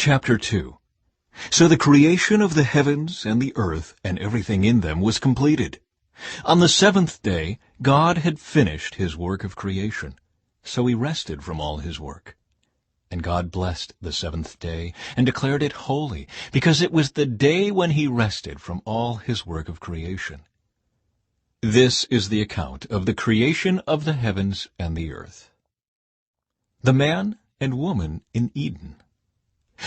Chapter 2. So the creation of the heavens and the earth and everything in them was completed. On the seventh day God had finished his work of creation, so he rested from all his work. And God blessed the seventh day and declared it holy, because it was the day when he rested from all his work of creation. This is the account of the creation of the heavens and the earth. The man and woman in Eden.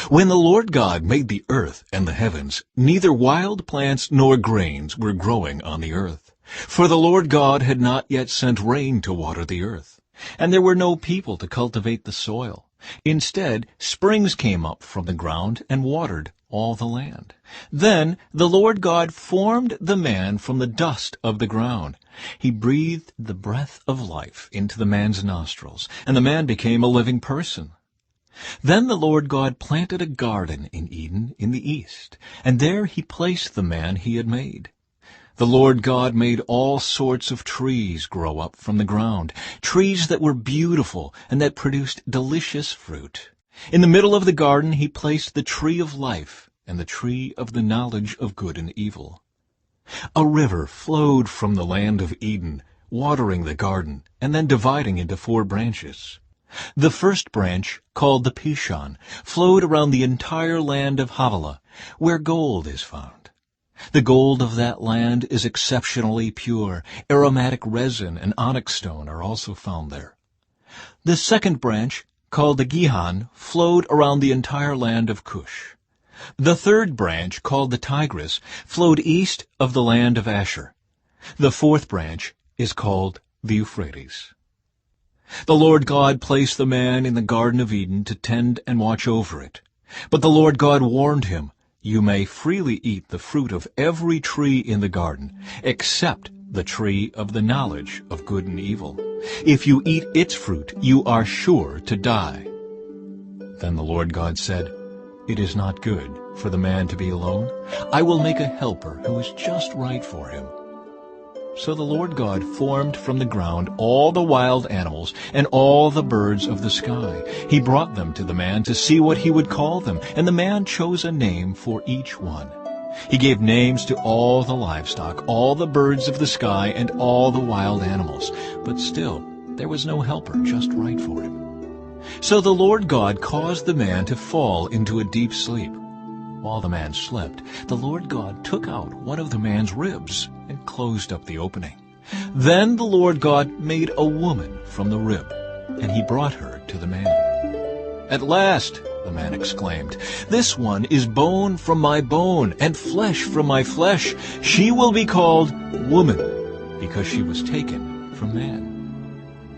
When the Lord God made the earth and the heavens, neither wild plants nor grains were growing on the earth, for the Lord God had not yet sent rain to water the earth, and there were no people to cultivate the soil. Instead, springs came up from the ground and watered all the land. Then the Lord God formed the man from the dust of the ground. He breathed the breath of life into the man's nostrils, and the man became a living person. Then the Lord God planted a garden in Eden in the east, and there he placed the man he had made. The Lord God made all sorts of trees grow up from the ground, trees that were beautiful and that produced delicious fruit. In the middle of the garden he placed the tree of life and the tree of the knowledge of good and evil. A river flowed from the land of Eden, watering the garden and then dividing into 4 branches. The first branch, called the Pishon, flowed around the entire land of Havilah, where gold is found. The gold of that land is exceptionally pure. Aromatic resin and onyx stone are also found there. The second branch, called the Gihon, flowed around the entire land of Cush. The third branch, called the Tigris, flowed east of the land of Asher. The fourth branch is called the Euphrates. The Lord God placed the man in the Garden of Eden to tend and watch over it. But the Lord God warned him, "You may freely eat the fruit of every tree in the garden, except the tree of the knowledge of good and evil. If you eat its fruit, you are sure to die." Then the Lord God said, "It is not good for the man to be alone. I will make a helper who is just right for him." So the Lord God formed from the ground all the wild animals and all the birds of the sky. He brought them to the man to see what he would call them, and the man chose a name for each one. He gave names to all the livestock, all the birds of the sky, and all the wild animals. But still, there was no helper just right for him. So the Lord God caused the man to fall into a deep sleep. While the man slept, the Lord God took out one of the man's ribs and closed up the opening. Then the Lord God made a woman from the rib, and he brought her to the man. "At last," the man exclaimed, "this one is bone from my bone and flesh from my flesh. She will be called woman, because she was taken from man."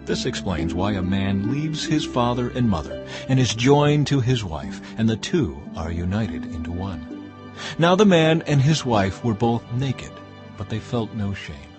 This explains why a man leaves his father and mother and is joined to his wife, and the two are united into one. Now the man and his wife were both naked, but they felt no shame.